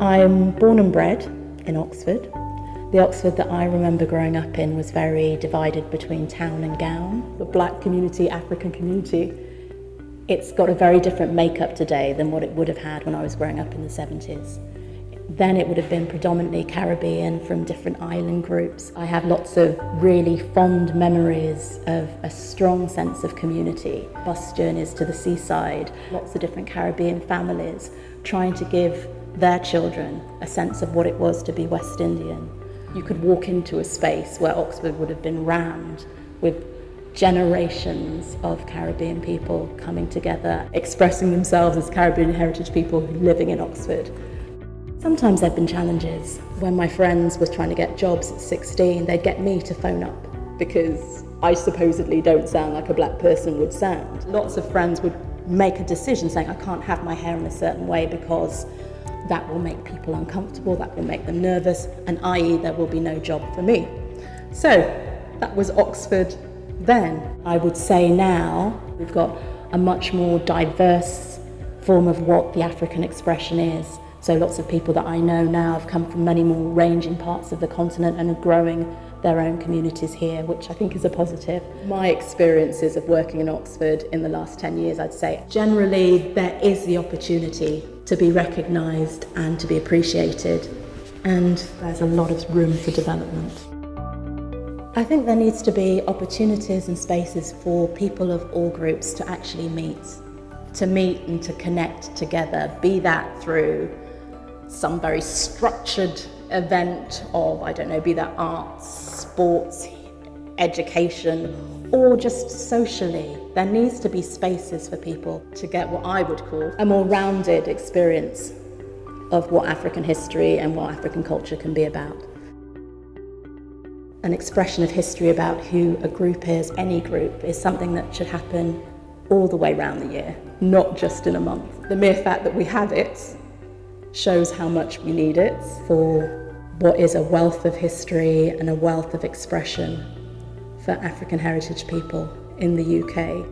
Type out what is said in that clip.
I'm born and bred in Oxford. The Oxford that I remember growing up in was very divided between town and gown. The black community, African community, it's got a very different makeup today than what it would have had when I was growing up in the 70s. Then it would have been predominantly Caribbean from different island groups. I have lots of really fond memories of a strong sense of community. Bus journeys to the seaside, lots of different Caribbean families trying to give their children a sense of what it was to be West Indian. You could walk into a space where Oxford would have been rammed with generations of Caribbean people coming together, expressing themselves as Caribbean heritage people living in Oxford. Sometimes there have been challenges. When my friends were trying to get jobs at 16, they'd get me to phone up because I supposedly don't sound like a black person would sound. Lots of friends would make a decision saying, I can't have my hair in a certain way because that will make people uncomfortable, that will make them nervous, and i.e. there will be no job for me. So that was Oxford then. I would say now we've got a much more diverse form of what the African expression is. So lots of people that I know now have come from many more ranging parts of the continent and are growing their own communities here, which I think is a positive. My experiences of working in Oxford in the last 10 years, I'd say, generally there is the opportunity to be recognised and to be appreciated, and there's a lot of room for development. I think there needs to be opportunities and spaces for people of all groups to actually meet and to connect together, be that through some very structured event of, I don't know, be that arts, sports, education, or just socially. There needs to be spaces for people to get what I would call a more rounded experience of what African history and what African culture can be about. An expression of history about who a group is, any group, is something that should happen all the way around the year, not just in a month. The mere fact that we have it shows how much we need it for what is a wealth of history and a wealth of expression for African heritage people in the UK.